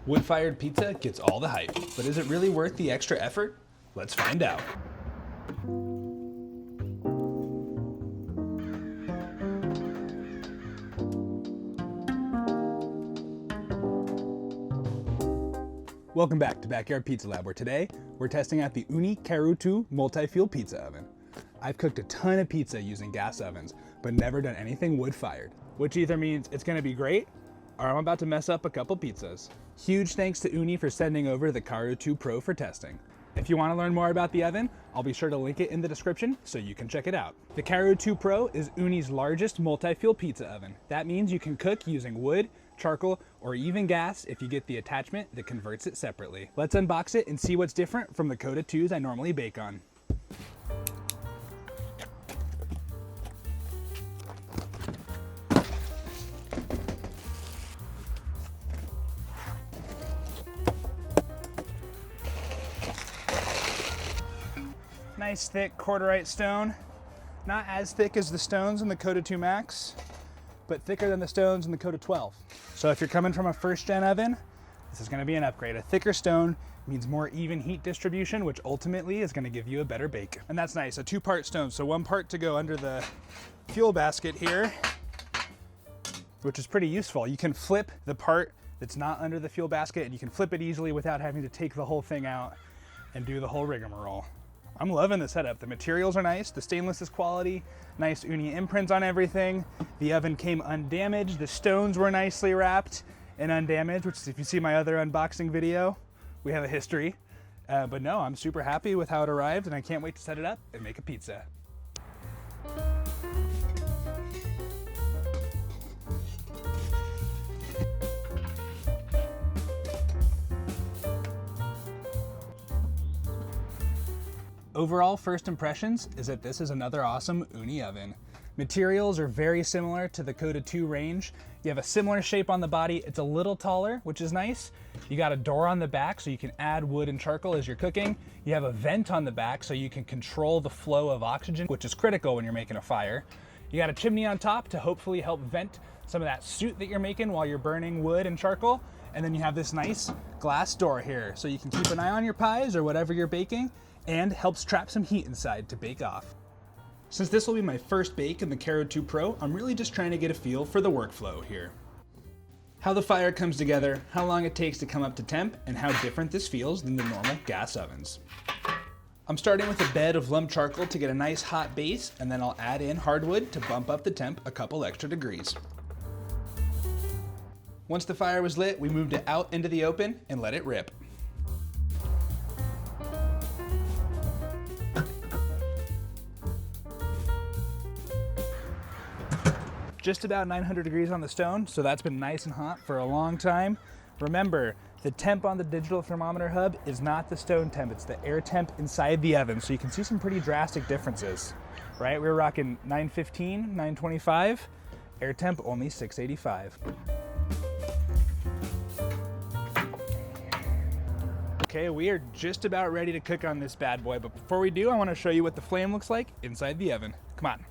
Wood-fired pizza gets all the hype, but is it really worth the extra effort? Let's find out. Welcome back to Backyard Pizza Lab, where today we're testing out the Ooni Karu 2 multi-fuel pizza oven. I've cooked a ton of pizza using gas ovens, but never done anything wood-fired, which either means it's gonna be great, or I'm about to mess up a couple pizzas. Huge thanks to Ooni for sending over the Karu 2 Pro for testing. If you want to learn more about the oven, I'll be sure to link it in the description so you can check it out. The Karu 2 Pro is Ooni's largest multi-fuel pizza oven. That means you can cook using wood, charcoal, or even gas if you get the attachment that converts it separately. Let's unbox it and see what's different from the Coda 2s I normally bake on. Nice thick corderite stone. Not as thick as the stones in the Coda 2 Max, but thicker than the stones in the Coda 12. So if you're coming from a first gen oven, this is gonna be an upgrade. A thicker stone means more even heat distribution, which ultimately is gonna give you a better bake. And that's nice, a 2-part stone. So 1 part to go under the fuel basket here, which is pretty useful. You can flip the part that's not under the fuel basket, and you can flip it easily without having to take the whole thing out and do the whole rigmarole. I'm loving the setup. The materials are nice, the stainless is quality, nice Ooni imprints on everything. The oven came undamaged, the stones were nicely wrapped and undamaged, which is, if you see my other unboxing video, we have a history. But no, I'm super happy with how it arrived, and I can't wait to set it up and make a pizza. Overall, first impressions is that this is another awesome Ooni oven. Materials are very similar to the Coda 2 range. You have a similar shape on the body. It's a little taller, which is nice. You got a door on the back so you can add wood and charcoal as you're cooking. You have a vent on the back so you can control the flow of oxygen, which is critical when you're making a fire. You got a chimney on top to hopefully help vent some of that soot that you're making while you're burning wood and charcoal. And then you have this nice glass door here so you can keep an eye on your pies or whatever you're baking, and helps trap some heat inside to bake off. Since this will be my first bake in the Karu 2 Pro, I'm really just trying to get a feel for the workflow here. How the fire comes together, how long it takes to come up to temp, and how different this feels than the normal gas ovens. I'm starting with a bed of lumped charcoal to get a nice hot base, and then I'll add in hardwood to bump up the temp a couple extra degrees. Once the fire was lit, we moved it out into the open and let it rip. Just about 900 degrees on the stone, so that's been nice and hot for a long time. Remember, the temp on the digital thermometer hub is not the stone temp, it's the air temp inside the oven, so you can see some pretty drastic differences, right? We were rocking 915, 925, air temp only 685. Okay, we are just about ready to cook on this bad boy, but before we do, I want to show you what the flame looks like inside the oven. Come on.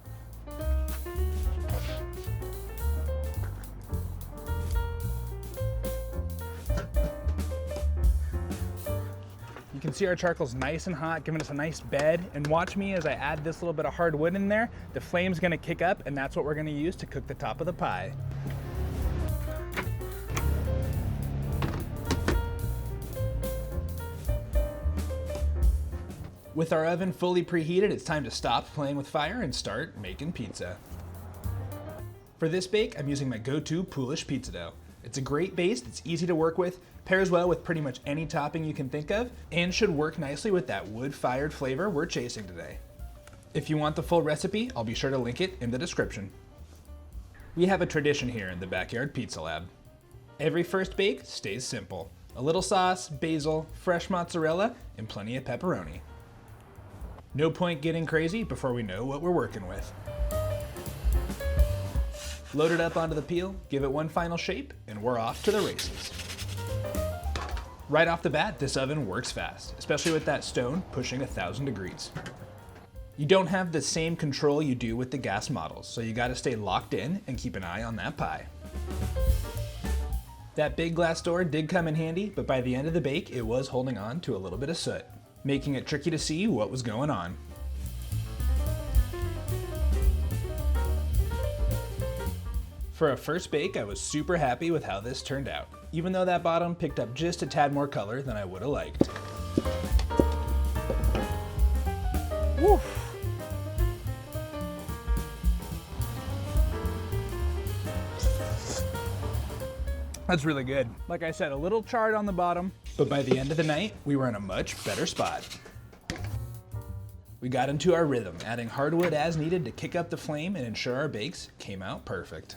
You can see our charcoal's nice and hot, giving us a nice bed, and watch me as I add this little bit of hard wood in there. The flame's gonna kick up, and that's what we're gonna use to cook the top of the pie. With our oven fully preheated, it's time to stop playing with fire and start making pizza. For this bake, I'm using my go-to Polish pizza dough. It's a great base that's easy to work with, pairs well with pretty much any topping you can think of, and should work nicely with that wood-fired flavor we're chasing today. If you want the full recipe, I'll be sure to link it in the description. We have a tradition here in the Backyard Pizza Lab. Every first bake stays simple. A little sauce, basil, fresh mozzarella, and plenty of pepperoni. No point getting crazy before we know what we're working with. Load it up onto the peel, give it one final shape, and we're off to the races. Right off the bat, this oven works fast, especially with that stone pushing 1,000 degrees. You don't have the same control you do with the gas models, so you gotta stay locked in and keep an eye on that pie. That big glass door did come in handy, but by the end of the bake, it was holding on to a little bit of soot, making it tricky to see what was going on. For a first bake, I was super happy with how this turned out, even though that bottom picked up just a tad more color than I would have liked. Woo. That's really good. Like I said, a little charred on the bottom, but by the end of the night, we were in a much better spot. We got into our rhythm, adding hardwood as needed to kick up the flame and ensure our bakes came out perfect.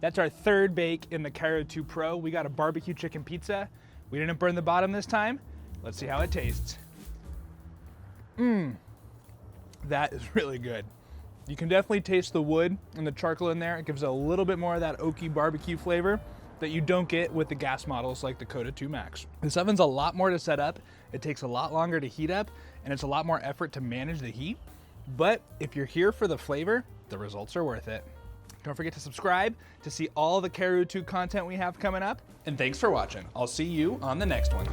That's our third bake in the Karu 2 Pro. We got a barbecue chicken pizza. We didn't burn the bottom this time. Let's see how it tastes. That is really good. You can definitely taste the wood and the charcoal in there. It gives a little bit more of that oaky barbecue flavor that you don't get with the gas models like the Kota 2 Max. This oven's a lot more to set up. It takes a lot longer to heat up, and it's a lot more effort to manage the heat. But if you're here for the flavor, the results are worth it. Don't forget to subscribe to see all the Karu 2 content we have coming up. And thanks for watching. I'll see you on the next one.